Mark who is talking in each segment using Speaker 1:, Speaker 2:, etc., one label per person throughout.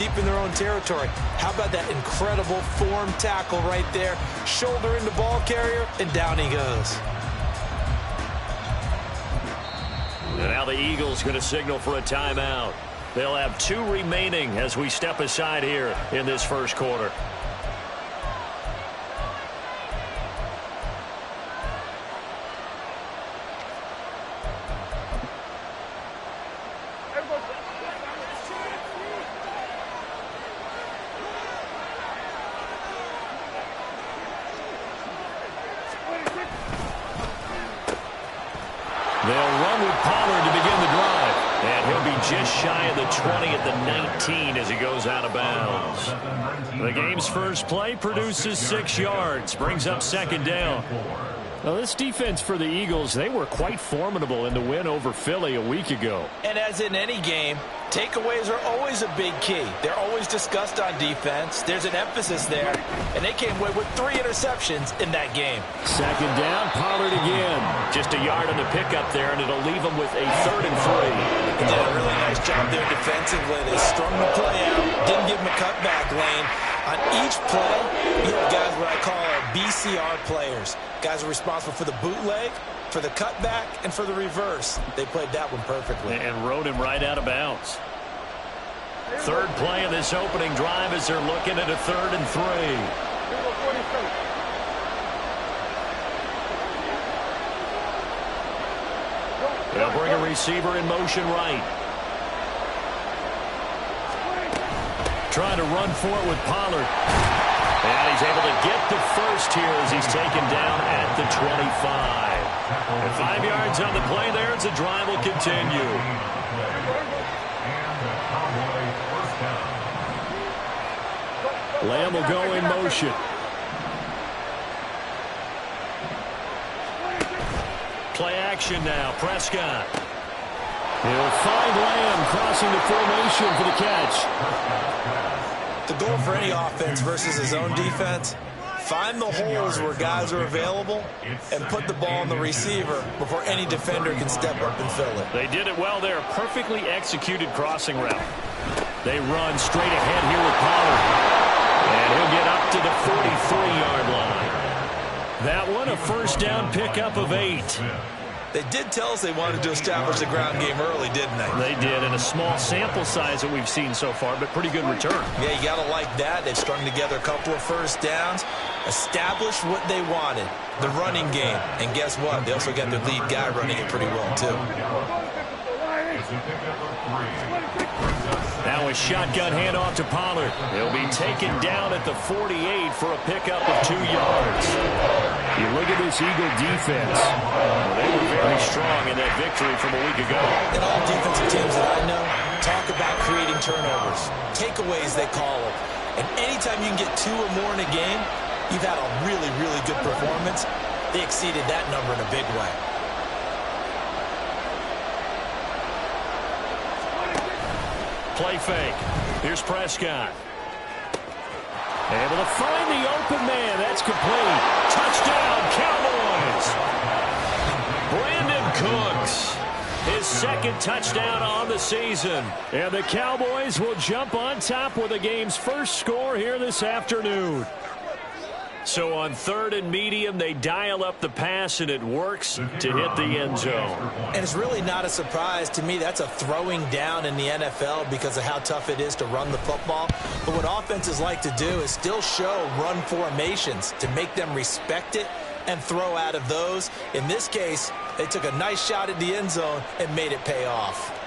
Speaker 1: deep in their own territory. How about that incredible form tackle right there? Shoulder into ball carrier, and down he goes.
Speaker 2: And now the Eagles going to signal for a timeout. They'll have 2 remaining as we step aside here in this first quarter. They'll run with Pollard to begin the drive. And he'll be just shy of the 20 at the 19 as he goes out of bounds. The game's first play produces 6 yards. Brings up second down. Now, this defense for the Eagles, they were quite formidable in the win over Philly a week ago.
Speaker 1: And as in any game, takeaways are always a big key. They're always discussed on defense. There's an emphasis there. And they came away with 3 interceptions in that game.
Speaker 2: Second down, Pollard again. Just a yard on the pickup there, and it'll leave them with a 3rd and 3.
Speaker 1: They did a really nice job there defensively. They strung the play out, didn't give them a cutback lane. On each play, you have guys what I call our BCR players. Guys are responsible for the bootleg, for the cutback, and for the reverse. They played that one perfectly.
Speaker 2: And rode him right out of bounds. 3rd play of this opening drive as they're looking at a 3rd and 3. They'll bring a receiver in motion right. Trying to run for it with Pollard. And he's able to get the first here as he's taken down at the 25. And 5 yards on the play there as the drive will continue. Lamb will go in motion. Play action now. Prescott. He'll find Lamb crossing the formation for the catch.
Speaker 1: The goal for any offense versus his own defense, find the holes where guys are available and put the ball on the receiver before any defender can step up and fill it.
Speaker 2: They did it well there. Perfectly executed crossing route. They run straight ahead here with Pollard. And he'll get up to the 43-yard line. That one, a first down pickup of 8.
Speaker 1: They did tell us they wanted to establish the ground game early, didn't they?
Speaker 2: They did, in a small sample size that we've seen so far, but pretty good return.
Speaker 1: Yeah, you got to like that. They've strung together a couple of first downs, established what they wanted, the running game. And guess what? They also got their lead guy running it pretty well, too.
Speaker 2: Now a shotgun handoff to Pollard. He'll be taken down at the 48 for a pickup of 2 yards. You look at this Eagle defense. Well, they were very strong in that victory from a week ago.
Speaker 1: And all defensive teams that I know talk about creating turnovers. Takeaways, they call them. And anytime you can get 2 or more in a game, you've had a really, really good performance. They exceeded that number in a big way.
Speaker 2: Play fake. Here's Prescott. Able to find the open man. That's complete. Touchdown, Cowboys. Brandon Cooks. His 2nd touchdown on the season. And the Cowboys will jump on top with the game's first score here this afternoon. So on 3rd and medium, they dial up the pass, and it works to hit the end zone.
Speaker 1: And it's really not a surprise to me. That's a throwing down in the NFL because of how tough it is to run the football. But what offenses like to do is still show run formations to make them respect it and throw out of those. In this case, they took a nice shot at the end zone and made it pay off.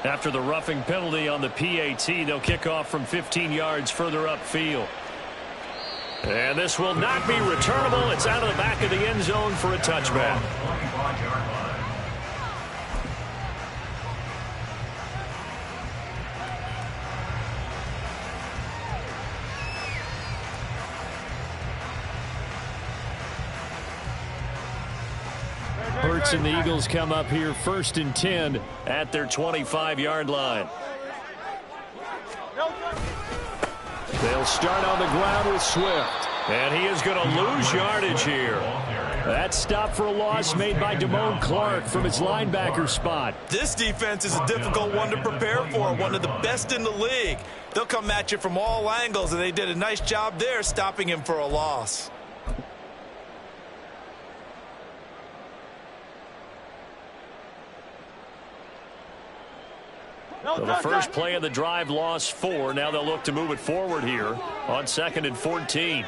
Speaker 2: After the roughing penalty on the PAT, they'll kick off from 15 yards further upfield. And this will not be returnable. It's out of the back of the end zone for a touchback. Hurts and the Eagles come up here 1st and 10 at their 25-yard line. They'll start on the ground with Swift. And he is going to lose yardage here. That stop for a loss made by Damone Clark from his linebacker spot.
Speaker 1: This defense is a difficult one to prepare for, one of the best in the league. They'll come at you from all angles, and they did a nice job there stopping him for a loss.
Speaker 2: So the first play of the drive lost 4. Now they'll look to move it forward here on 2nd and 14.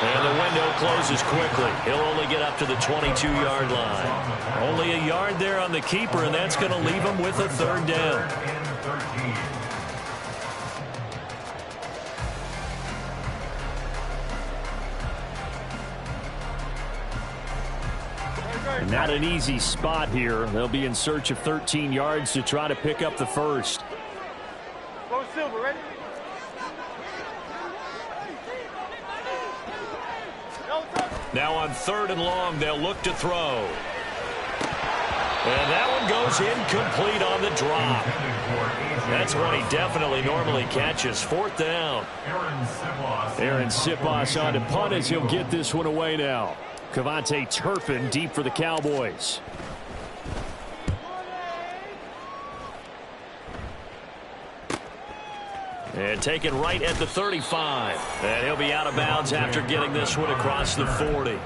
Speaker 2: And the window closes quickly. He'll only get up to the 22-yard line. Only a yard there on the keeper, and that's going to leave him with a 3rd down. Not an easy spot here. They'll be in search of 13 yards to try to pick up the first.
Speaker 3: Go Silver, ready?
Speaker 2: Now on 3rd and long, they'll look to throw. And that one goes incomplete on the drop. That's one he definitely normally catches. 4th down. Aaron Sipos on to punt as he'll get this one away now. Cavante Turpin deep for the Cowboys. And taken right at the 35. And he'll be out of bounds after getting this one across the 40.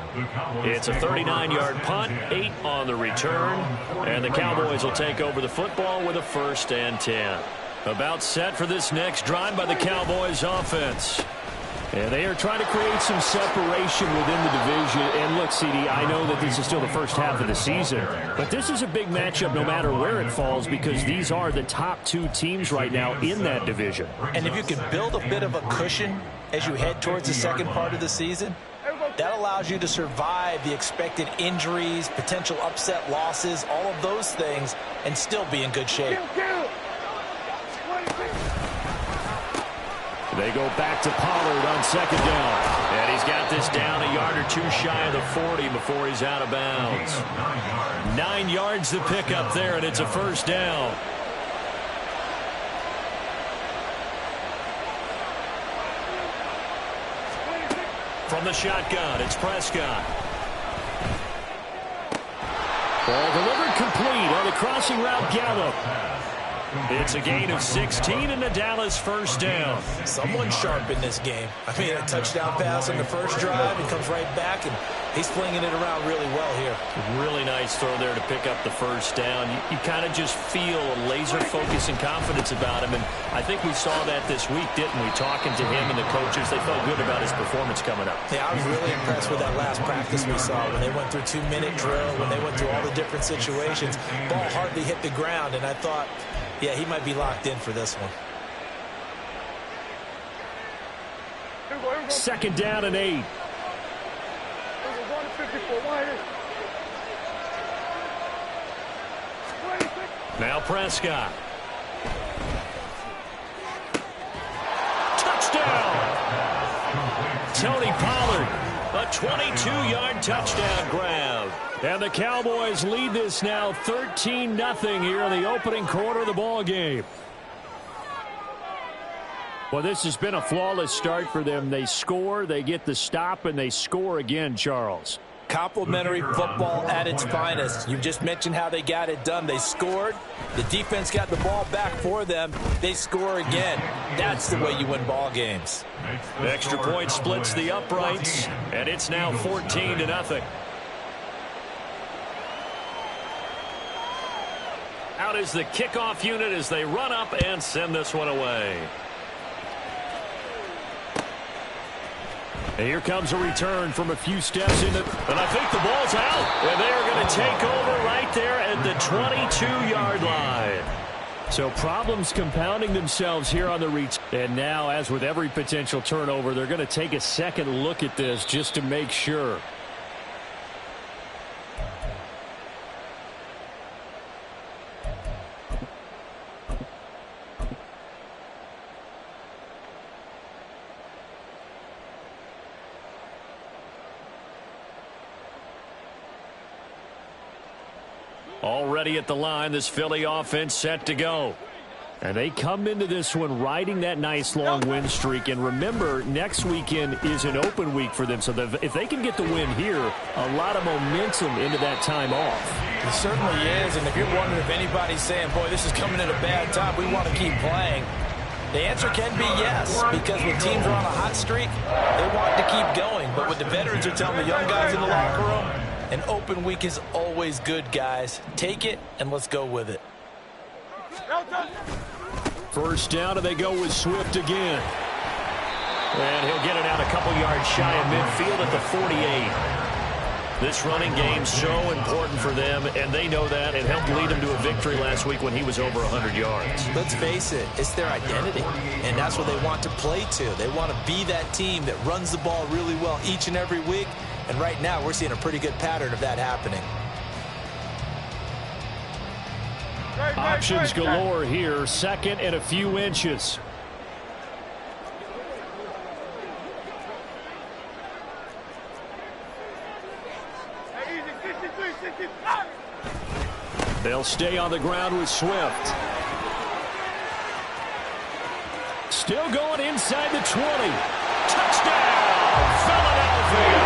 Speaker 2: It's a 39-yard punt, 8 on the return. And the Cowboys will take over the football with a 1st and 10. About set for this next drive by the Cowboys offense. And they are trying to create some separation within the division. And look, CD, I know that this is still the first half of the season, but this is a big matchup no matter where it falls because these are the top 2 teams right now in that division.
Speaker 1: And if you can build a bit of a cushion as you head towards the second part of the season, that allows you to survive the expected injuries, potential upset losses, all of those things, and still be in good shape.
Speaker 2: They go back to Pollard on 2nd down. And he's got this down a yard or 2 shy of the 40 before he's out of bounds. 9 yards to pick up there, and it's a 1st down. From the shotgun, it's Prescott. Ball delivered complete on the crossing route Gallup. It's a gain of 16 and the Dallas 1st down.
Speaker 1: Someone sharp in this game. I mean, a touchdown pass on the first drive. He comes right back, and he's flinging it around really well here.
Speaker 2: Really nice throw there to pick up the 1st down. You kind of just feel a laser focus and confidence about him, and I think we saw that this week, didn't we? Talking to him and the coaches, they felt good about his performance coming up.
Speaker 1: Yeah, I was really impressed with that last practice we saw when they went through 2-minute drill, when they went through all the different situations. Ball hardly hit the ground, and I thought, yeah, he might be locked in for this one.
Speaker 2: 2nd down and 8. Now Prescott. Touchdown! Tony Pollard, a 22-yard touchdown grab. And the Cowboys lead this now 13-0 here in the opening quarter of the ball game. Well, this has been a flawless start for them. They score, they get the stop, and they score again, Charles.
Speaker 1: Complimentary football at its finest. You just mentioned how they got it done. They scored. The defense got the ball back for them. They score again. That's the way you win ball games.
Speaker 2: The extra point splits the uprights, and it's now 14-0. Out is the kickoff unit as they run up and send this one away. And here comes a return from a few steps in it. And I think the ball's out. And they are going to take over right there at the 22-yard line. So problems compounding themselves here on the reach. And now, as with every potential turnover, they're going to take a second look at this just to make sure. Already at the line, this Philly offense set to go. And they come into this one riding that nice long win streak. And remember, next weekend is an open week for them. So if they can get the win here, a lot of momentum into that time off.
Speaker 1: It certainly is. And if you're wondering if anybody's saying, boy, this is coming at a bad time, we want to keep playing, the answer can be yes. Because when teams are on a hot streak, they want to keep going. But what the veterans are telling the young guys in the locker room, an open week is always good, guys. Take it and let's go with it.
Speaker 2: First down, and they go with Swift again. And he'll get it out a couple yards shy of midfield at the 48. This running game's so important for them, and they know that. It helped lead them to a victory last week when he was over 100 yards.
Speaker 1: Let's face it, it's their identity, and that's what they want to play to. They want to be that team that runs the ball really well each and every week, and right now we're seeing a pretty good pattern of that happening.
Speaker 2: Options galore here, second and a few inches. They'll stay on the ground with Swift. Still going inside the 20. Touchdown, Philadelphia!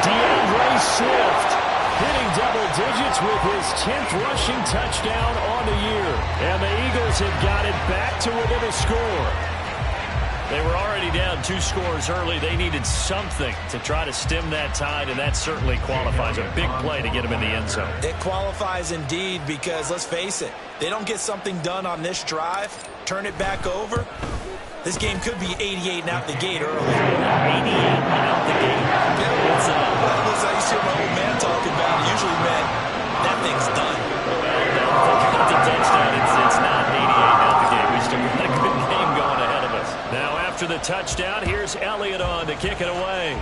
Speaker 2: DeAndre Swift hitting double digits with his 10th rushing touchdown on the year. And the Eagles have got it back to within a score. They were already down 2 scores early. They needed something to try to stem that tide, and that certainly qualifies. A big play to get them in the end zone.
Speaker 1: It qualifies indeed because, let's face it, they don't get something done on this drive, turn it back over, this game could be 88 and out the gate early. 88
Speaker 2: and out the gate.
Speaker 1: Well, I used to hear my old man talking about it. Usually meant that thing's done.
Speaker 2: Well, the touchdown, it's not 88 and out the gate. We still got a good game going ahead of us. Now, after the touchdown, here's Elliott on to kick it away.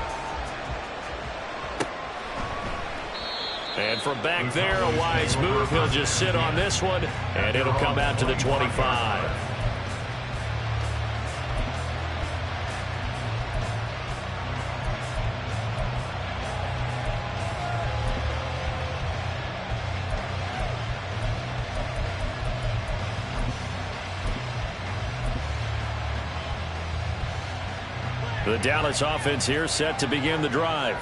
Speaker 2: And from back there, a wise move. He'll just sit on this one, and it'll come out to the 25. The Dallas offense here set to begin the drive.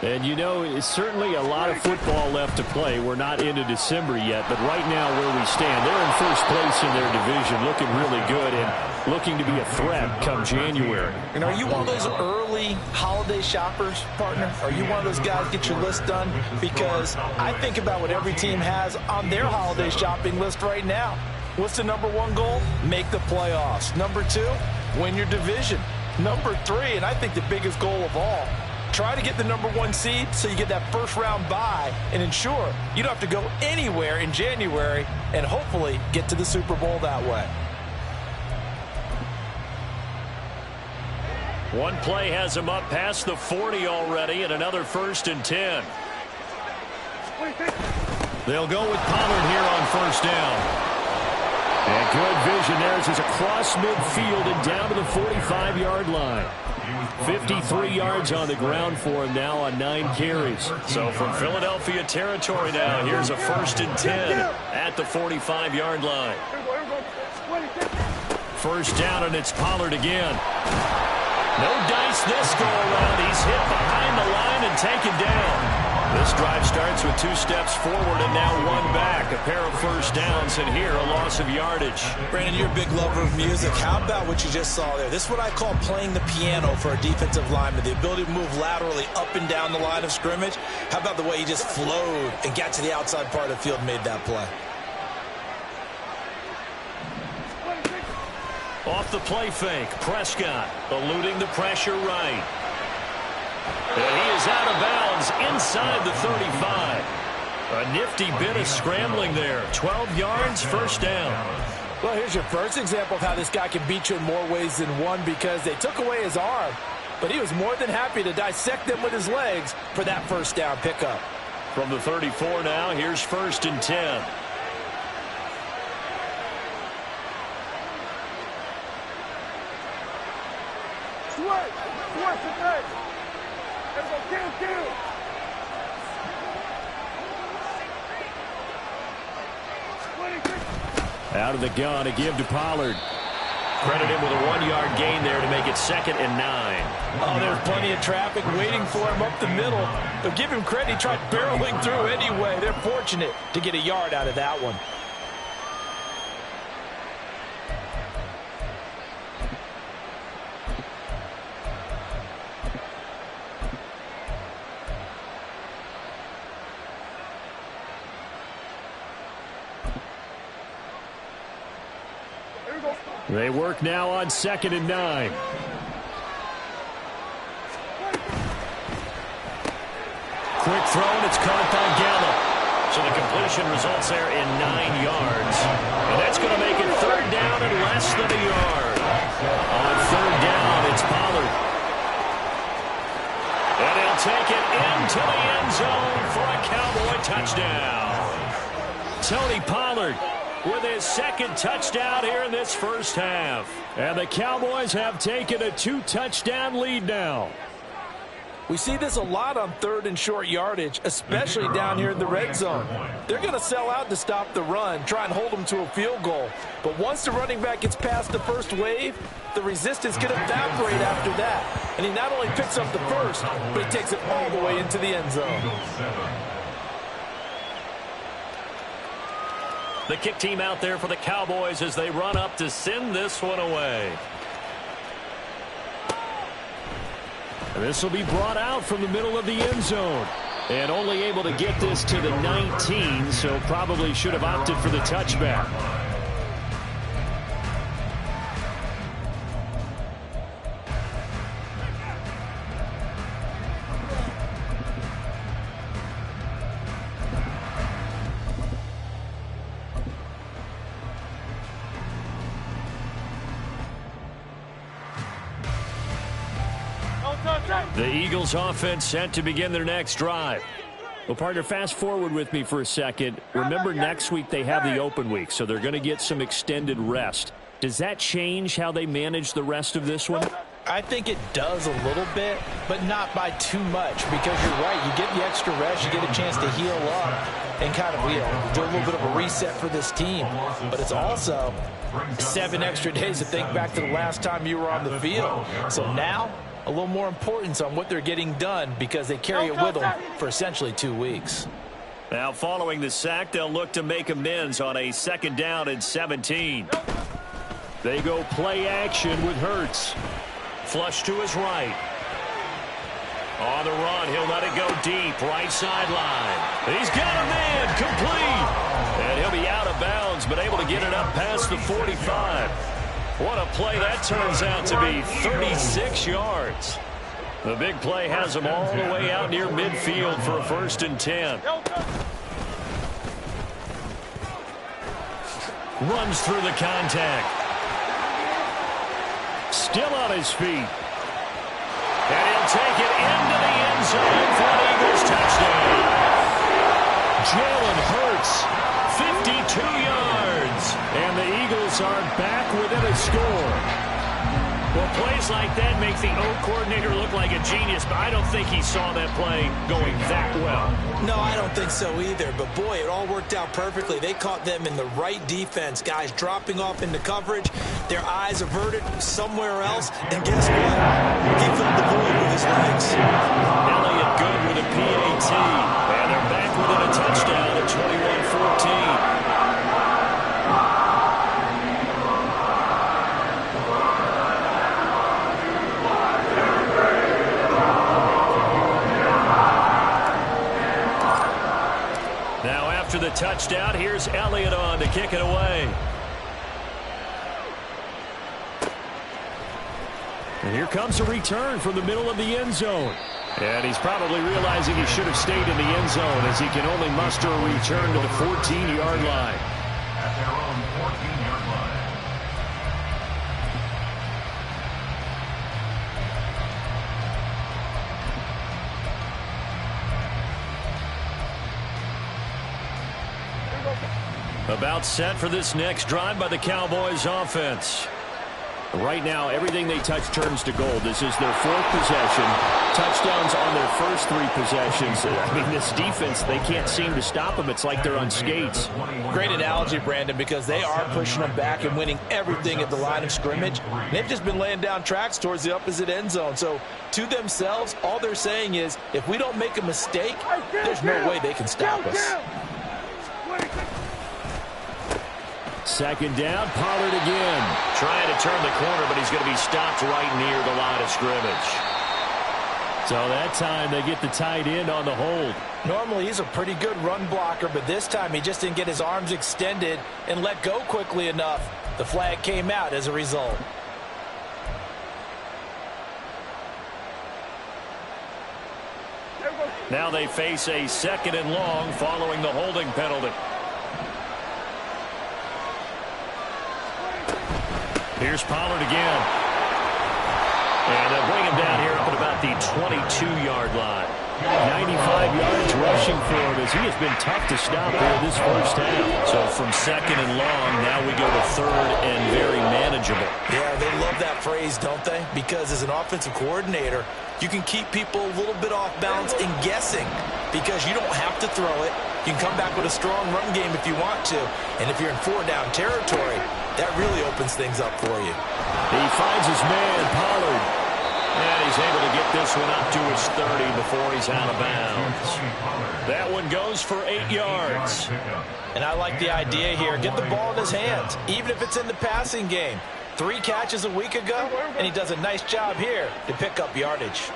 Speaker 2: And you know, it's certainly a lot of football left to play. We're not into December yet, but right now where we stand, they're in first place in their division, looking really good and looking to be a threat come January.
Speaker 1: And are you one of those early holiday shoppers, partner? Are you one of those guys get your list done? Because I think about what every team has on their holiday shopping list right now. What's the #1 goal? Make the playoffs. #2, win your division. #3, and I think the biggest goal of all, try to get the #1 seed so you get that first-round bye and ensure you don't have to go anywhere in January and hopefully get to the Super Bowl that way.
Speaker 2: One play has him up past the 40 already, and another 1st and 10. They'll go with Pollard here on first down. And good vision there as he's across midfield and down to the 45-yard line. 53 yards on the ground for him now on 9 carries. So from Philadelphia territory now, here's a 1st and 10 at the 45-yard line. First down, and it's Pollard again. No dice this go around. He's hit behind the line and taken down. This drive starts with 2 steps forward and now 1 back. A pair of first downs, and here a loss of yardage.
Speaker 1: Brandon, you're a big lover of music. How about what you just saw there? This is what I call playing the piano for a defensive lineman. The ability to move laterally up and down the line of scrimmage. How about the way he just flowed and got to the outside part of the field and made that play?
Speaker 2: Off the play fake, Prescott eluding the pressure right. And he is out of bounds inside the 35. A nifty bit of scrambling there. 12 yards, first down.
Speaker 1: Well, here's your first example of how this guy can beat you in more ways than one, because they took away his arm, but he was more than happy to dissect them with his legs for that first down pickup.
Speaker 2: From the 34 now, here's 1st and 10. Out of the gun, a give to Pollard. Credit him with a 1-yard gain there to make it 2nd and 9.
Speaker 1: Oh, there's plenty of traffic waiting for him up the middle. But give him credit, he tried barreling through anyway. They're fortunate to get a yard out of that one.
Speaker 2: They work now on 2nd and 9. Quick throw, and it's caught by Gallup. So the completion results there in 9 yards. And that's going to make it 3rd down and less than a yard. On 3rd down, it's Pollard. And he'll take it into the end zone for a Cowboy touchdown. Tony Pollard with his 2nd touchdown here in this first half. And the Cowboys have taken a 2-touchdown lead now.
Speaker 1: We see this a lot on 3rd and short yardage, especially down here in the red zone. They're going to sell out to stop the run, try and hold them to a field goal. But once the running back gets past the first wave, the resistance can evaporate after that. And he not only picks up the first, but he takes it all the way into the end zone.
Speaker 2: The kick team out there for the Cowboys as they run up to send this one away. And this will be brought out from the middle of the end zone. And only able to get this to the 19, so probably should have opted for the touchback. The Eagles offense set to begin their next drive. Well, partner, fast forward with me for a second. Remember, next week they have the open week, so they're going to get some extended rest. Does that change how they manage the rest of this one?
Speaker 1: I think it does a little bit, but not by too much, because you're right. You get the extra rest, you get a chance to heal up and kind of do a little bit of a reset for this team. But it's also 7 extra days to think back to the last time you were on the field. So now, a little more importance on what they're getting done because they carry it with them for essentially 2 weeks.
Speaker 2: Now, following the sack, they'll look to make amends on a 2nd down and 17. They go play action with Hurts. Flush to his right. On the run, he'll let it go deep, right sideline. He's got a man, complete. And he'll be out of bounds, but able to get it up past the 45. What a play that turns out to be, 36 yards. The big play has them all the way out near midfield for a 1st and 10. Runs through the contact. Still on his feet. And he'll take it into the end zone for an Eagles touchdown. Jalen Hurts, 52 yards. And the Eagles are back within a score. Well, plays like that make the O coordinator look like a genius, but I don't think he saw that play going that well.
Speaker 1: No, I don't think so either. But, boy, it all worked out perfectly. They caught them in the right defense. Guys dropping off into coverage, their eyes averted somewhere else. And guess what? He filled the void with his legs.
Speaker 2: Elliott good with a PAT. And they're back within a touchdown at 21-14. After the touchdown, here's Elliott on to kick it away. And here comes a return from the middle of the end zone. And he's probably realizing he should have stayed in the end zone as he can only muster a return to the 14-yard line. At their own 14-yard line. About set for this next drive by the Cowboys offense. Right now, everything they touch turns to gold. This is their 4th possession. Touchdowns on their first 3 possessions. I mean, this defense, they can't seem to stop them. It's like they're on skates.
Speaker 1: Great analogy, Brandon, because they are pushing them back and winning everything at the line of scrimmage. They've just been laying down tracks towards the opposite end zone. So, to themselves, all they're saying is, if we don't make a mistake, there's no way they can stop us.
Speaker 2: 2nd down, Pollard again. Trying to turn the corner, but he's going to be stopped right near the line of scrimmage. So that time they get the tight end on the hold.
Speaker 1: Normally he's a pretty good run blocker, but this time he just didn't get his arms extended and let go quickly enough. The flag came out as a result.
Speaker 2: Now they face a 2nd and long following the holding penalty. Here's Pollard again. And they'll bring him down here up at about the 22-yard line. 95 yards rushing for him as he has been tough to stop here this first half. So from 2nd and long, now we go to 3rd and very manageable.
Speaker 1: Yeah, they love that phrase, don't they? Because as an offensive coordinator, you can keep people a little bit off balance and guessing because you don't have to throw it. You can come back with a strong run game if you want to. And if you're in 4-down territory, that really opens things up for you.
Speaker 2: He finds his man, Pollard. And he's able to get this one up to his 30 before he's out of bounds. That one goes for 8 yards.
Speaker 1: And I like the idea here. Get the ball in his hands, even if it's in the passing game. 3 catches a week ago, and he does a nice job here to pick up yardage.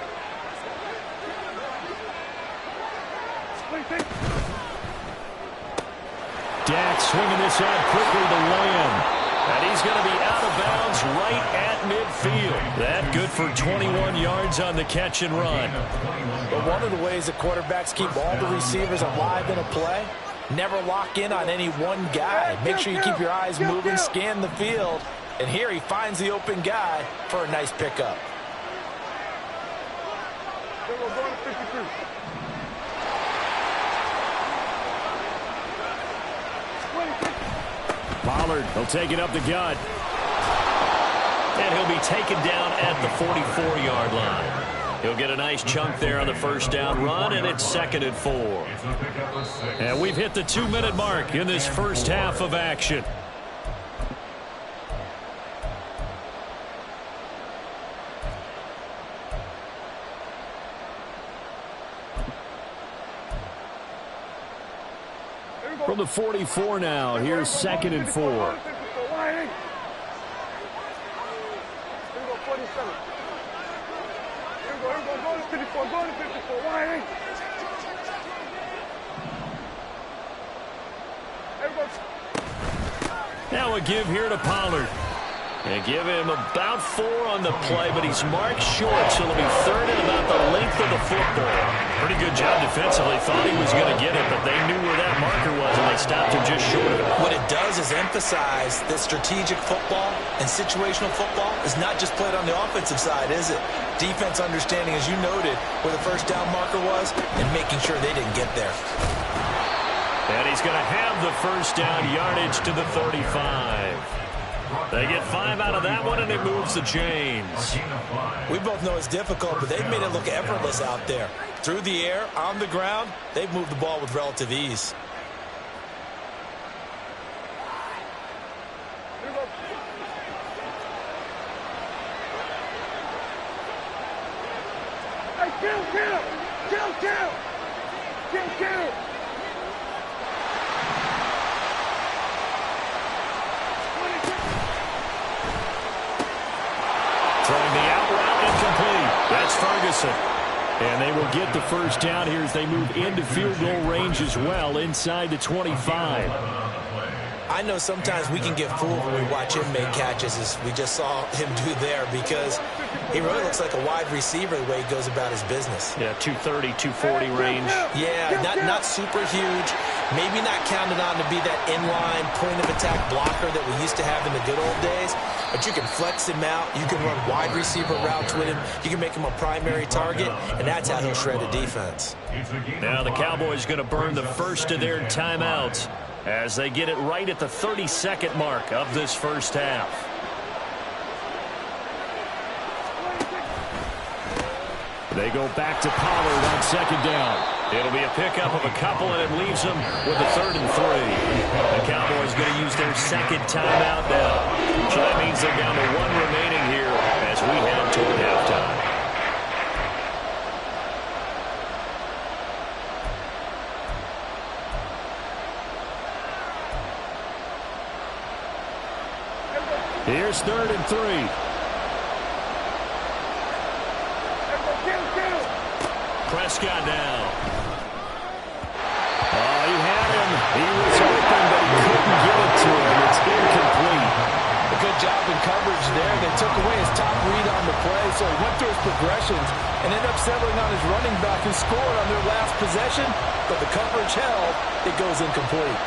Speaker 2: Dak swinging this out quickly to Lamb. And he's going to be out of bounds right at midfield. That good for 21 yards on the catch and run.
Speaker 1: But one of the ways that quarterbacks keep all the receivers alive in a play, never lock in on any one guy. Make sure you keep your eyes moving, scan the field. And here he finds the open guy for a nice pickup.
Speaker 2: Pollard, he'll take it up the gut. And he'll be taken down at the 44-yard line. He'll get a nice chunk there on the first down run, and it's 2nd and 4. And we've hit the 2-minute mark in this first half of action. From the 44 now, here's 2nd and 4. Now a give here to Pollard. And give him about 4 on the play, but he's marked short, so it'll be 3rd and about the length of the football. Pretty good job defensively. Thought he was going to get it, but they knew where that marker was, and they stopped him just short of it.
Speaker 1: What it does is emphasize that strategic football and situational football is not just played on the offensive side, is it? Defense understanding, as you noted, where the first down marker was and making sure they didn't get there.
Speaker 2: And he's going to have the first down yardage to the 35. They get 5 out of that one, and it moves the chains.
Speaker 1: We both know it's difficult, but they've made it look effortless out there. Through the air, on the ground, they've moved the ball with relative ease.
Speaker 3: Kill!
Speaker 2: Throwing the out route incomplete. That's Ferguson. And they will get the first down here as they move into field goal range as well, inside the 25.
Speaker 1: I know sometimes we can get fooled when we watch him make catches, as we just saw him do there, because he really looks like a wide receiver the way he goes about his business.
Speaker 2: Yeah, 230, 240 range.
Speaker 1: Yeah, not super huge. Maybe not counted on to be that inline point-of-attack blocker that we used to have in the good old days, but you can flex him out. You can run wide receiver routes with him. You can make him a primary target, and that's how he'll shred a defense.
Speaker 2: Now the Cowboys going to burn the first of their timeouts as they get it right at the 32nd mark of this first half. They go back to Pollard on second down. It'll be a pickup of a couple, and it leaves them with a 3rd and 3. The Cowboys going to use their second timeout now. So that means they're down to 1 remaining here as we head toward halftime. Here's 3rd and 3. Prescott now. Oh, he had him. He was open, but he couldn't get it to him. It's incomplete.
Speaker 1: A good job in coverage there. They took away his top read on the play, so he went through his progressions and ended up settling on his running back who scored on their last possession, but the coverage held. It goes incomplete.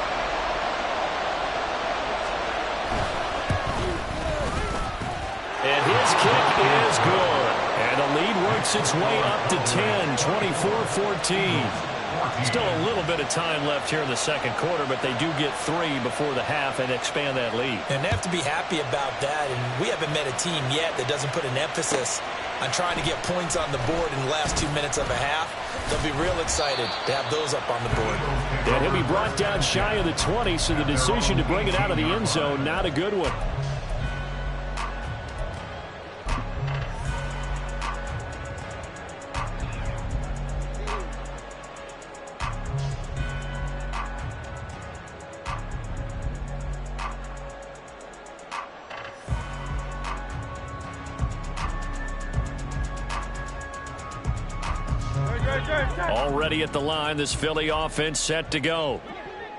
Speaker 2: And his kick is good. And the lead works its way up to 10, 24-14. Still a little bit of time left here in the second quarter, but they do get 3 before the half and expand that lead.
Speaker 1: And they have to be happy about that. And we haven't met a team yet that doesn't put an emphasis on trying to get points on the board in the last 2 minutes of a half. They'll be real excited to have those up on the board.
Speaker 2: And he'll be brought down shy of the 20, so the decision to bring it out of the end zone, not a good one. Already at the line, this Philly offense set to go.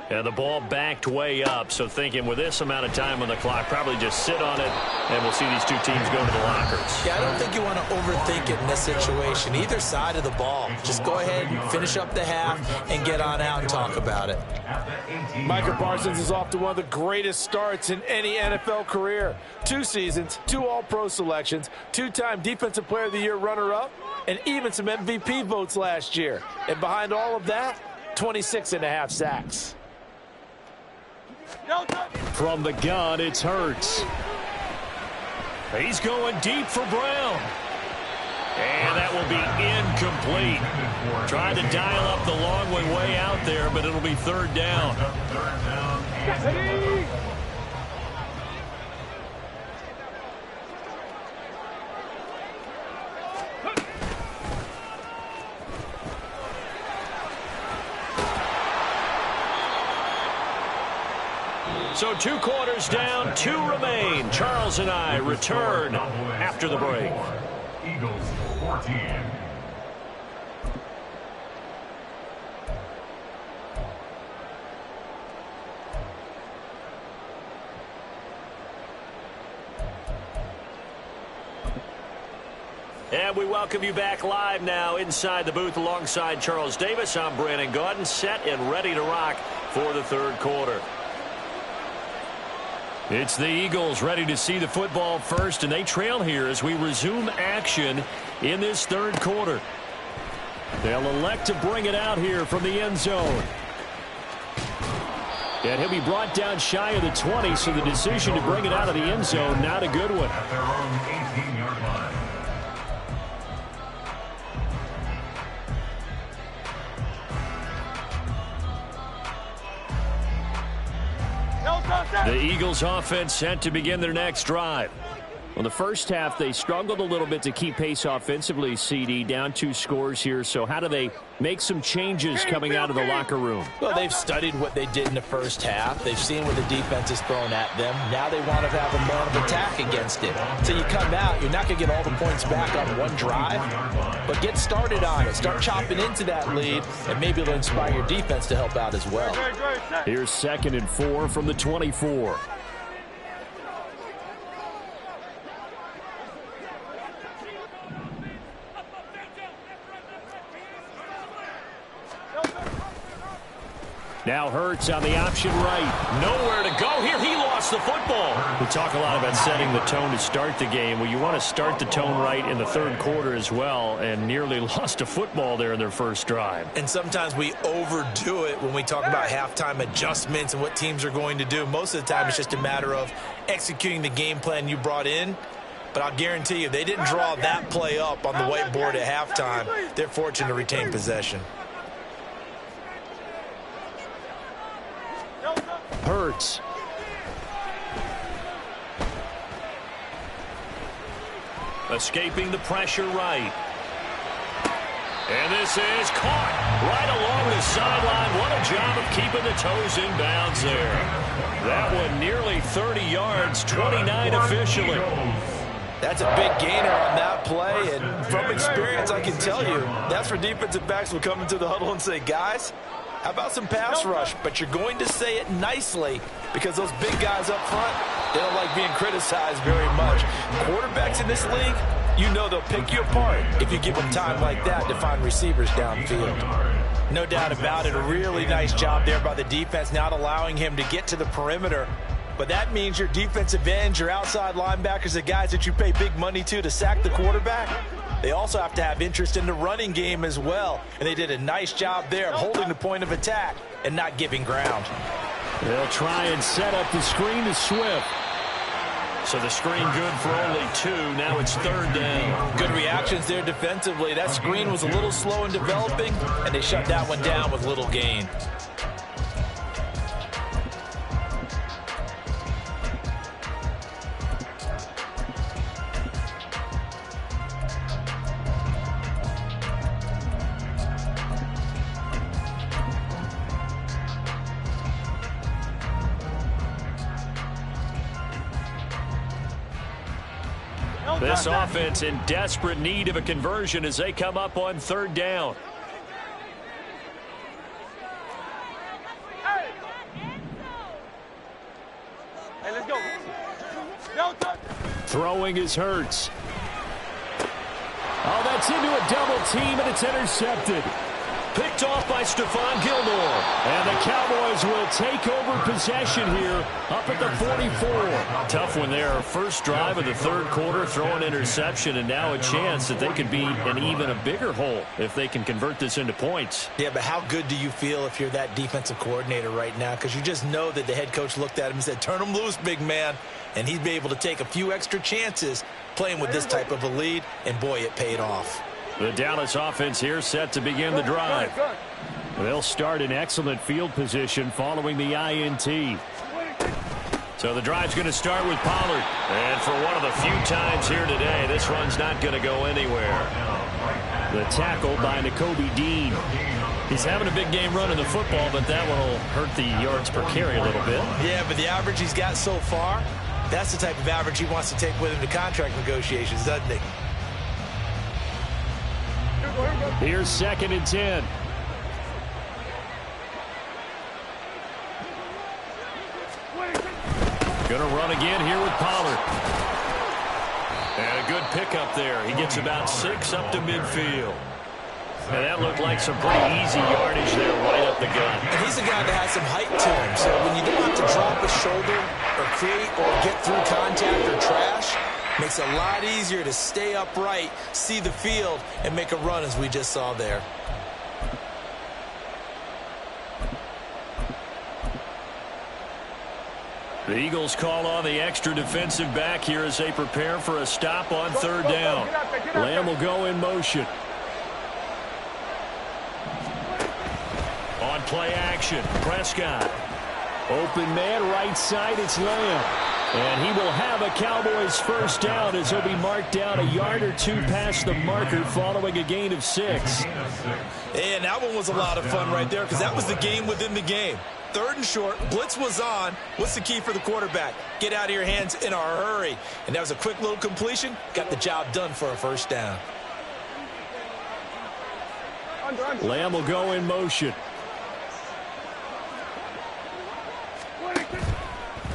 Speaker 2: And the ball backed way up, so thinking with this amount of time on the clock, probably just sit on it, and we'll see these two teams go to the lockers.
Speaker 1: Yeah, I don't think you want to overthink it in this situation. Either side of the ball. Just go ahead and finish up the half and get on out and talk about it.
Speaker 4: Micah Parsons is off to one of the greatest starts in any NFL career. 2 seasons, 2 All-Pro selections, 2-time Defensive Player of the Year runner-up, and even some MVP votes last year. And behind all of that, 26.5 sacks.
Speaker 2: From the gun, it's Hurts. He's going deep for Brown. And that will be incomplete. Tried to dial up the long one way out there, but it'll be 3rd down. So 2 quarters down, 2 remain. Charles and I return after the break.
Speaker 5: Eagles 14.
Speaker 2: And we welcome you back live now inside the booth alongside Charles Davis. I'm Brandon Gaudin, set and ready to rock for the 3rd quarter. It's the Eagles ready to see the football first, and they trail here as we resume action in this 3rd quarter. They'll elect to bring it out here from the end zone. And he'll be brought down shy of the 20, so the decision to bring it out of the end zone, not a good one.
Speaker 5: At their own 18-yard line.
Speaker 2: The Eagles offense set to begin their next drive. Well, the first half, they struggled a little bit to keep pace offensively, CD, down 2 scores here. So how do they make some changes coming out of the locker room?
Speaker 1: Well, they've studied what they did in the first half. They've seen what the defense is thrown at them. Now they want to have a man of attack against it. So you come out, you're not going to get all the points back on one drive, but get started on it. Start chopping into that lead, and maybe it'll inspire your defense to help out as well.
Speaker 2: Here's 2nd and 4 from the 24. Now Hurts on the option right. Nowhere to go here. He lost the football. We talk a lot about setting the tone to start the game. Well, you want to start the tone right in the 3rd quarter as well, and nearly lost a football there in their first drive.
Speaker 1: And sometimes we overdo it when we talk about halftime adjustments and what teams are going to do. Most of the time it's just a matter of executing the game plan you brought in But I'll guarantee you, they didn't draw that play up on the whiteboard at halftime. They're fortunate to retain possession.
Speaker 2: Hurts. Escaping the pressure right. And this is caught right along the sideline. What a job of keeping the toes in bounds there. That one nearly 30 yards, 29 officially.
Speaker 4: That's a big gainer on that play, and from experience, I can tell you, that's where defensive backs will come into the huddle and say, guys, how about some pass rush? But you're going to say it nicely because those big guys up front, they don't like being criticized very much. Quarterbacks in this league, you know they'll pick you apart if you give them time like that to find receivers downfield.
Speaker 1: No doubt about it. A really nice job there by the defense, not allowing him to get to the perimeter. But that means your defensive ends, your outside linebackers, the guys that you pay big money to sack the quarterback, they also have to have interest in the running game as well. And they did a nice job there of holding the point of attack and not giving ground.
Speaker 2: They'll try and set up the screen to Swift. So the screen good for only 2. Now it's 3rd down.
Speaker 1: Good reactions there defensively. That screen was a little slow in developing, and they shut that one down with little gain.
Speaker 2: This offense in desperate need of a conversion as they come up on 3rd down.
Speaker 3: Hey, let's go.
Speaker 2: Throwing is Hurts. Oh, that's into a double team, and it's intercepted. Picked off by Stephon Gilmore. And the Cowboys will take over possession here up at the 44. Tough one there. First drive of the 3rd quarter, throw an interception, and now a chance that they could be in even a bigger hole if they can convert this into points.
Speaker 1: Yeah, but how good do you feel if you're that defensive coordinator right now? Because you just know that the head coach looked at him and said, turn him loose, big man. And he'd be able to take a few extra chances playing with this type of a lead, and boy, it paid off.
Speaker 2: The Dallas offense here set to begin the drive. They'll start in excellent field position following the INT. So the drive's going to start with Pollard. And for one of the few times here today, this run's not going to go anywhere. The tackle by Nakobe Dean. He's having a big game running the football, but that one will hurt the yards per carry a little bit.
Speaker 1: Yeah, but the average he's got so far, that's the type of average he wants to take with him to contract negotiations, doesn't he?
Speaker 2: Here's 2nd and 10. Going to run again here with Pollard. And a good pickup there. He gets about 6 up to midfield. And that looked like some pretty easy yardage there right up the gut.
Speaker 1: And he's a guy that has some height to him, so when you don't have to drop a shoulder or create or get through contact or trash, makes it a lot easier to stay upright, see the field, and make a run as we just saw there.
Speaker 2: The Eagles call on the extra defensive back here as they prepare for a stop on 3rd down. Lamb will go in motion. On play action, Prescott. Open man, right side, it's Lamb. And he will have a Cowboys first down as he'll be marked down a yard or 2 past the marker following a gain of 6.
Speaker 1: And that one was a lot of fun right there because that was the game within the game. 3rd and short, blitz was on. What's the key for the quarterback? Get out of your hands in a hurry. And that was a quick little completion. Got the job done for a first down.
Speaker 2: Lamb will go in motion.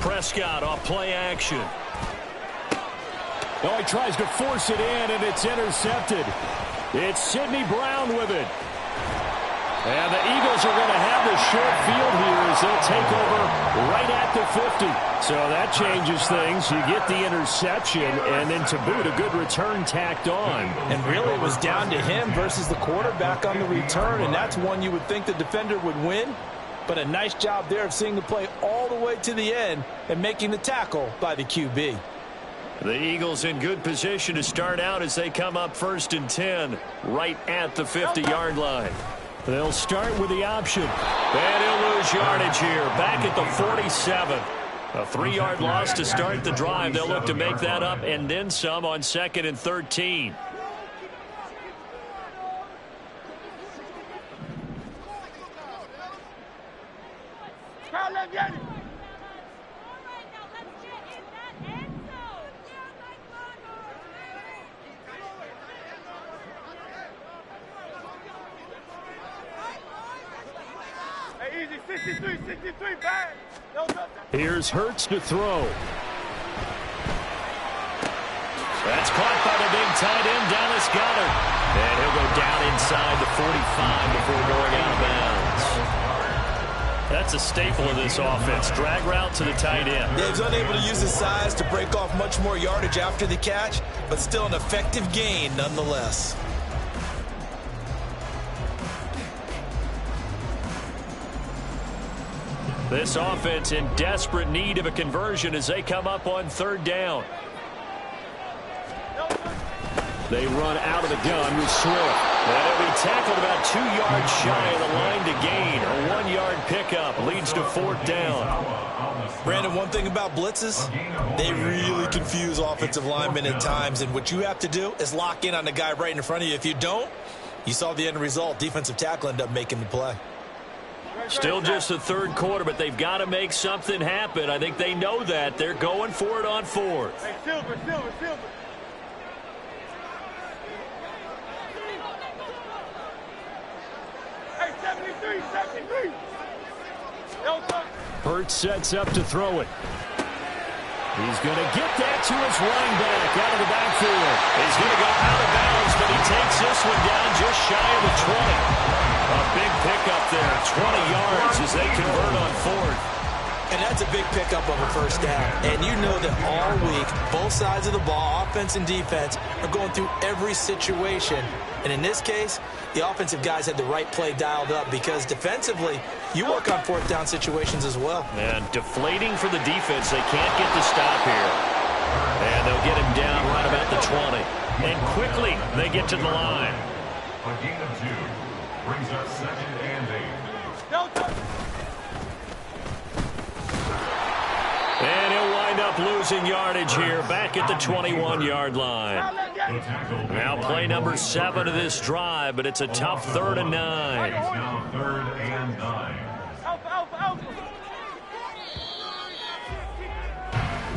Speaker 2: Prescott off play action. Oh, he tries to force it in, and it's intercepted. It's Sidney Brown with it. And the Eagles are going to have the short field here as they'll take over right at the 50. So that changes things. You get the interception, and then to boot, a good return tacked on.
Speaker 4: And really, it was down to him versus the quarterback on the return, and that's one you would think the defender would win. But a nice job there of seeing the play all the way to the end and making the tackle by the QB.
Speaker 2: The Eagles in good position to start out as they come up 1st and 10 right at the 50-yard line. They'll start with the option. And he'll lose yardage here back at the 47. A 3-yard loss to start the drive. They'll look to make that up and then some on 2nd and 13.
Speaker 3: Easy, 63, bang.
Speaker 2: Here's Hurts to throw. That's caught by the big tight end, Dallas Goedert. And he'll go down inside the 45 before going out of bounds. That's a staple of this offense. Drag route to the tight end.
Speaker 1: Yeah, he's unable to use his size to break off much more yardage after the catch, but still an effective gain nonetheless.
Speaker 2: This offense in desperate need of a conversion as they come up on 3rd down. They run out of the gun with Swift. And he'll be tackled about 2 yards shy of the line to gain. A 1-yard pickup leads to 4th down.
Speaker 1: Brandon, one thing about blitzes, they really confuse offensive linemen at times, and what you have to do is lock in on the guy right in front of you. If you don't, you saw the end result. Defensive tackle ended up making the play.
Speaker 2: Still just the 3rd quarter, but they've got to make something happen. I think they know that. They're going for it on 4th.
Speaker 3: Hey, Silver. Hey, 73.
Speaker 2: Hurts sets up to throw it. He's going to get that to his running back out of the backfield. He's going to go out of bounds, but he takes this one down just shy of the 20. A big pickup there, 20 yards as they convert on 4th.
Speaker 1: And that's a big pickup of a 1st down. And you know that all week, both sides of the ball, offense and defense, are going through every situation. And in this case, the offensive guys had the right play dialed up because defensively, you work on 4th down situations as well.
Speaker 2: And deflating for the defense. They can't get the stop here. And they'll get him down right about the 20. And quickly, they get to the line.
Speaker 5: A gain of 2 brings up 2nd and 8.
Speaker 2: And he'll wind up losing yardage here back at the 21-yard line. Now play number 7 of this drive, but it's a tough 3rd and 9.
Speaker 5: It's now 3rd and 9.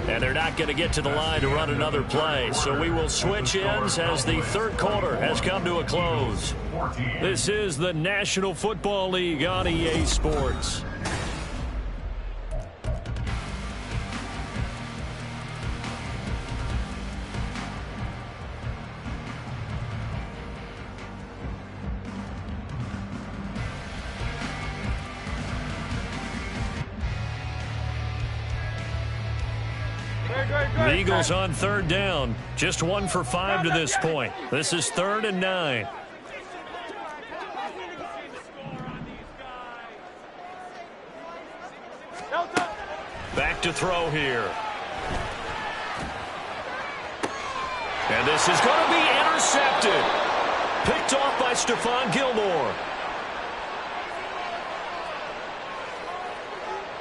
Speaker 2: And they're not going to get to the line to run another play. So we will switch ends as the 3rd quarter has come to a close. This is the National Football League on EA Sports. The Eagles on 3rd down. Just 1 for 5 to this point. This is 3rd and 9. Back to throw here. And this is going to be intercepted. Picked off by Stephon Gilmore.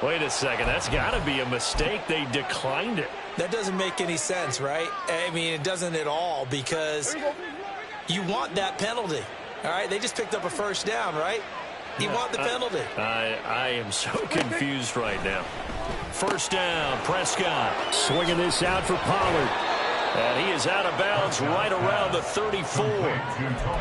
Speaker 2: Wait a second. That's got to be a mistake. They declined it.
Speaker 1: That doesn't make any sense, right? I mean, it doesn't at all because you want that penalty. All right, they just picked up a 1st down, right? You want the penalty.
Speaker 2: I am so confused right now. 1st down, Prescott swinging this out for Pollard. And he is out of bounds right around the 34.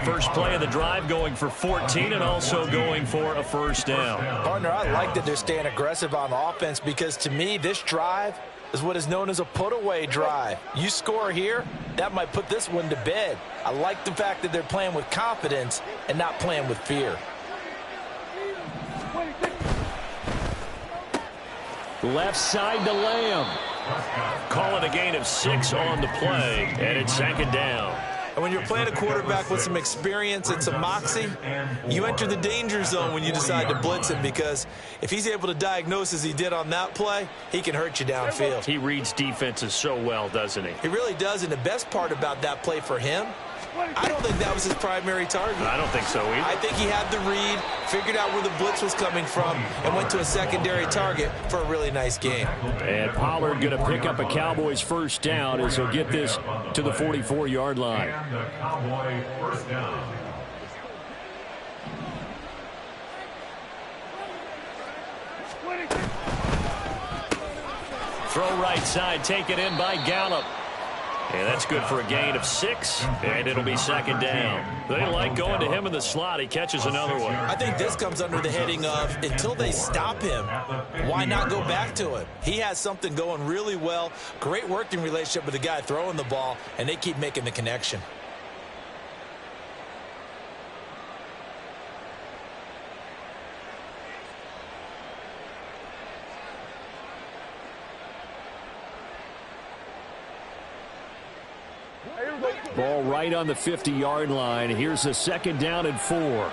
Speaker 2: First play of the drive going for 14 and also going for a 1st down.
Speaker 1: Partner, I like that they're staying aggressive on offense because to me, this drive is what is known as a put-away drive. You score here, that might put this one to bed. I like the fact that they're playing with confidence and not playing with fear.
Speaker 2: Left side to Lamb. Call it a gain of 6 on the play, and it's 2nd down.
Speaker 1: And when you're playing a quarterback with some experience and some moxie, you enter the danger zone when you decide to blitz him, because if he's able to diagnose as he did on that play, he can hurt you downfield.
Speaker 2: He reads defenses so well, doesn't he?
Speaker 1: He really does, and the best part about that play for him, I don't think that was his primary target.
Speaker 2: I don't think so either.
Speaker 1: I think he had the read, figured out where the blitz was coming from, and went to a secondary target for a really nice game.
Speaker 2: And Pollard going to pick up a Cowboys first down as he'll get this to the 44-yard line.
Speaker 5: And the Cowboy first down.
Speaker 2: Throw right side, taken in by Gallup. And that's good for a gain of 6, and it'll be second down. They like going to him in the slot. He catches another one.
Speaker 1: I think this comes under the heading of, until they stop him, why not go back to him? He has something going really well, great working relationship with the guy throwing the ball, and they keep making the connection.
Speaker 2: Ball right on the 50-yard line. Here's a second down and 4.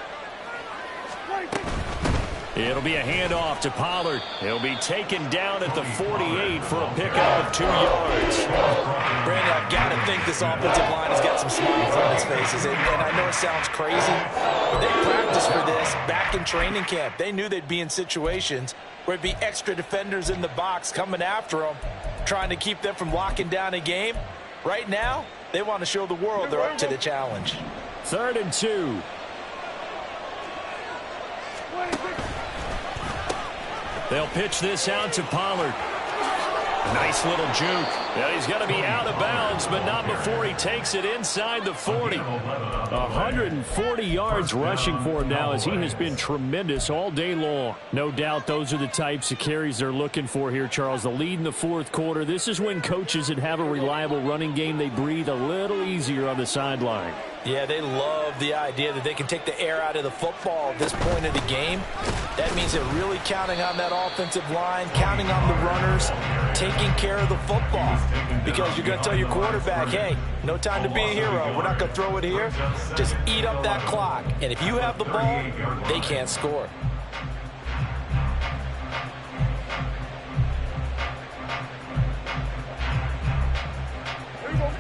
Speaker 2: It'll be a handoff to Pollard. He'll be taken down at the 48 for a pickup of 2 yards.
Speaker 1: Brandon, I've got to think this offensive line has got some smiles on its faces. And I know it sounds crazy, but they practiced for this back in training camp. They knew they'd be in situations where it'd be extra defenders in the box coming after them, trying to keep them from locking down a game. Right now, they want to show the world they're up to the challenge.
Speaker 2: 3rd and 2. They'll pitch this out to Pollard. Nice little juke. Yeah, he's going to be out of bounds, but not before he takes it inside the 40. 140 yards rushing for him now, as he has been tremendous all day long. No doubt those are the types of carries they're looking for here, Charles. The lead in the 4th quarter. This is when coaches that have a reliable running game, they breathe a little easier on the sideline.
Speaker 1: Yeah, they love the idea that they can take the air out of the football at this point of the game. That means they're really counting on that offensive line, counting on the runners, taking care of the football. Because you're going to tell your quarterback, hey, no time to be a hero. We're not going to throw it here. Just eat up that clock. And if you have the ball, they can't score.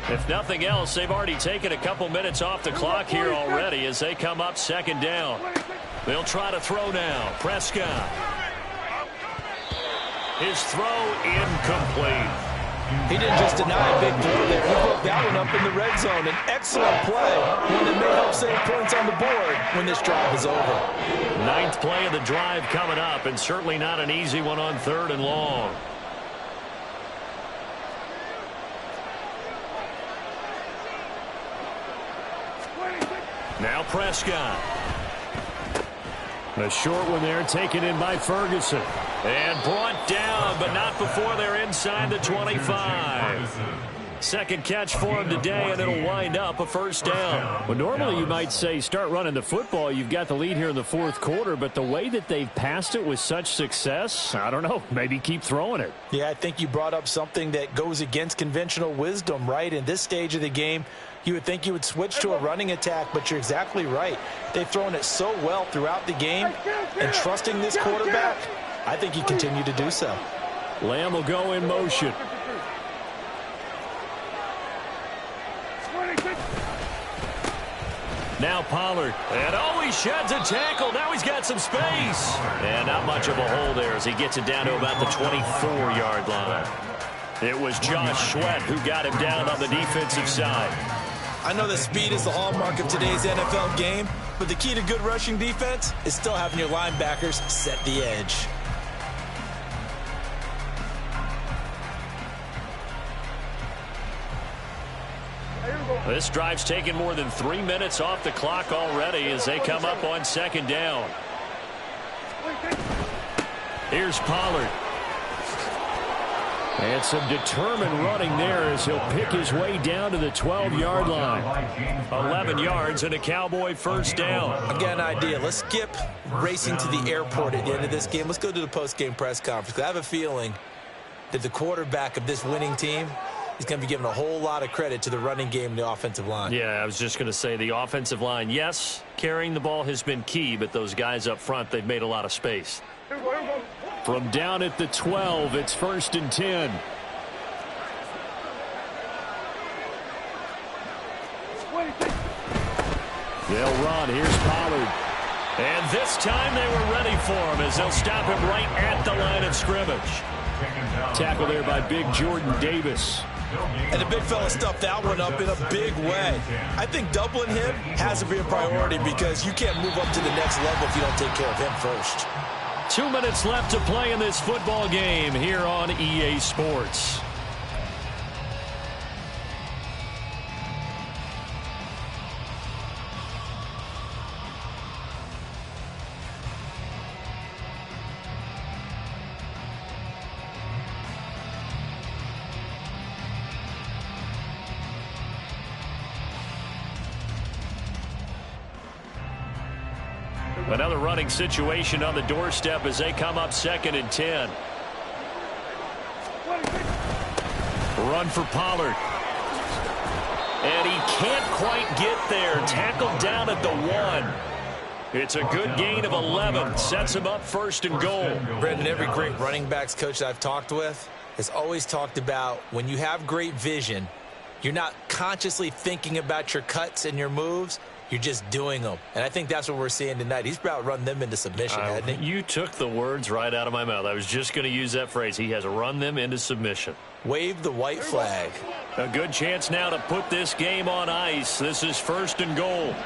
Speaker 2: If nothing else, they've already taken a couple minutes off the clock here already as they come up second down. They'll try to throw now. Prescott. His throw incomplete.
Speaker 1: He didn't just deny a big throw there. He broke that one up in the red zone. An excellent play, one that may help save points on the board when this drive is over.
Speaker 2: 9th play of the drive coming up, and certainly not an easy one on 3rd and long. Now Prescott. A short one there, taken in by Ferguson. And brought down, but not before they're inside the 25. Second catch for him today, and it'll wind up a first down. Well, normally you might say start running the football. You've got the lead here in the 4th quarter, but the way that they've passed it with such success, I don't know, maybe keep throwing it.
Speaker 1: Yeah, I think you brought up something that goes against conventional wisdom, right? In this stage of the game, you would think you would switch to a running attack, but you're exactly right. They've thrown it so well throughout the game, and trusting this quarterback, I think you continue to do so.
Speaker 2: Lamb will go in motion. Now Pollard. And oh, he sheds a tackle. Now he's got some space. And not much of a hole there as he gets it down to about the 24-yard line. It was Josh Sweat who got him down on the defensive side.
Speaker 1: I know that speed is the hallmark of today's NFL game, but the key to good rushing defense is still having your linebackers set the edge.
Speaker 2: This drive's taken more than 3 minutes off the clock already as they come up on second down. Here's Pollard. And some determined running there as he'll pick his way down to the 12-yard line. 11 yards and a Cowboy first down.
Speaker 1: I've got an idea. Let's skip racing to the airport at the end of this game. Let's go to the post-game press conference. I have a feeling that the quarterback of this winning team he's going to be given a whole lot of credit to the running game and the offensive line.
Speaker 2: Yeah, I was just going to say the offensive line, yes, carrying the ball has been key, but those guys up front, they've made a lot of space.
Speaker 6: From down at the 12, it's 1st and 10. They'll run. Here's Pollard.
Speaker 2: And this time they were ready for him as they'll stop him right at the line of scrimmage.
Speaker 6: Tackle there by big Jordan Davis.
Speaker 1: And the big fella stuffed that one up in a big way. I think doubling him has to be a priority because you can't move up to the next level if you don't take care of him first.
Speaker 2: 2 minutes left to play in this football game here on EA Sports. Another running situation on the doorstep as they come up 2nd and 10. Run for Pollard. And he can't quite get there. Tackled down at the 1. It's a good gain of 11. Sets him up 1st and goal.
Speaker 1: Brendan, every great running backs coach that I've talked with has always talked about when you have great vision, you're not consciously thinking about your cuts and your moves. You're just doing them. And I think that's what we're seeing tonight. He's about to run them into submission, hasn't he?
Speaker 2: You took the words right out of my mouth. I was just going to use that phrase. He has run them into submission.
Speaker 1: Wave the white flag.
Speaker 2: A good chance now to put this game on ice. This is 1st and goal.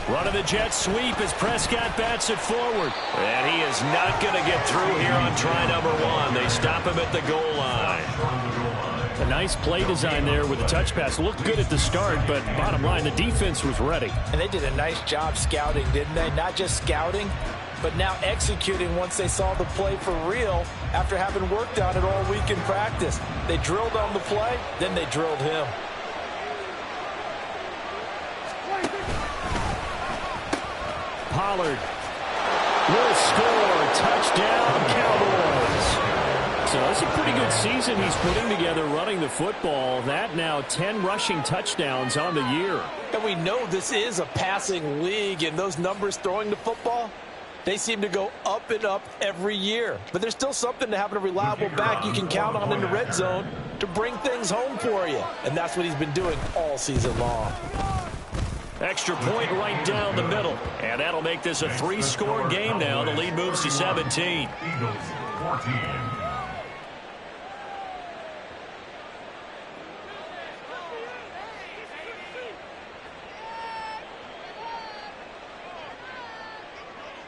Speaker 2: Running the jet sweep as Prescott bats it forward. And he is not going to get through here on try number 1. They stop him at the goal line.
Speaker 6: A nice play design there with the touch pass. Looked good at the start, but bottom line, the defense was ready.
Speaker 4: And they did a nice job scouting, didn't they? Not just scouting, but now executing once they saw the play for real after having worked on it all week in practice. They drilled on the play, then they drilled him.
Speaker 6: Pollard will score. Touchdown, Cowboys. So that's a pretty good season he's putting together running the football. That now 10 rushing touchdowns on the year.
Speaker 4: And we know this is a passing league, and those numbers throwing the football, they seem to go up and up every year. But there's still something to having a reliable back you can count on in the red zone to bring things home for you. And that's what he's been doing all season long.
Speaker 2: Extra point right down the middle. And that'll make this a 3-score game now. The lead moves to 17.
Speaker 5: Eagles 14.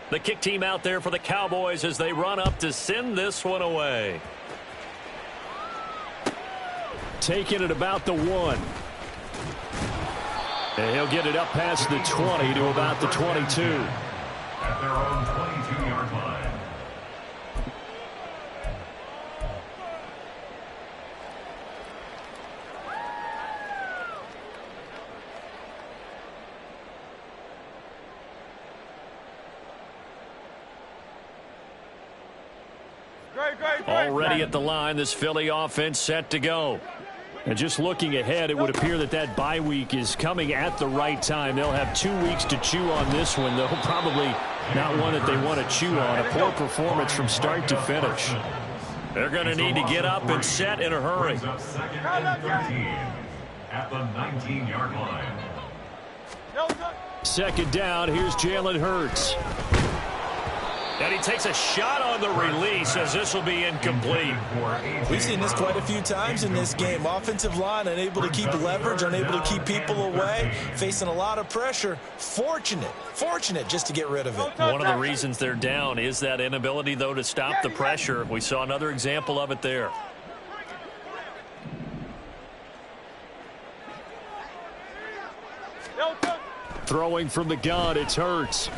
Speaker 2: The kick team out there for the Cowboys as they run up to send this one away.
Speaker 6: Taking it about the 1. And he'll get it up past the 20 to about the 22.
Speaker 5: At their own 22-yard line.
Speaker 2: Already at the line, this Philly offense set to go.
Speaker 6: And just looking ahead, it would appear that that bye week is coming at the right time. They'll have 2 weeks to chew on this one, though probably not one that they want to chew on. A poor performance from start to finish.
Speaker 2: They're going to need to get up and set in a hurry.
Speaker 5: Brings up 2nd and 13 at the 19-yard line.
Speaker 6: 2nd down, here's Jalen Hurts.
Speaker 2: And he takes a shot on the release as this will be incomplete.
Speaker 1: We've seen this quite a few times in this game. Offensive line unable to keep leverage, unable to keep people away, facing a lot of pressure. Fortunate just to get rid of it.
Speaker 2: One of the reasons they're down is that inability, though, to stop the pressure. We saw another example of it there.
Speaker 6: Throwing from the gun, it's Hurts.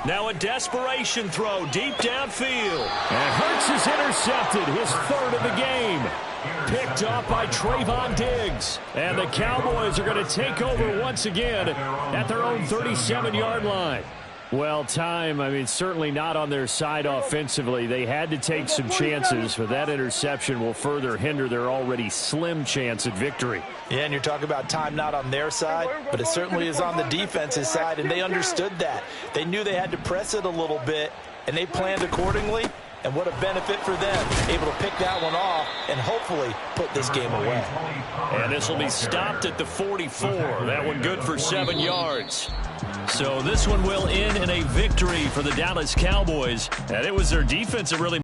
Speaker 2: Now a desperation throw deep downfield.
Speaker 6: And Hurts is intercepted, his 3rd of the game. Picked off by Trayvon Diggs. And the Cowboys are going to take over once again at their own 37-yard line. Well, time, I mean, certainly not on their side offensively. They had to take some chances, but that interception will further hinder their already slim chance at victory.
Speaker 1: Yeah, and you're talking about time not on their side, but it certainly is on the defense's side, and they understood that. They knew they had to press it a little bit, and they planned accordingly. And what a benefit for them, able to pick that one off and hopefully put this game away.
Speaker 2: And this will be stopped at the 44. That one good for 7 yards. So this one will end in a victory for the Dallas Cowboys. And it was their defense that really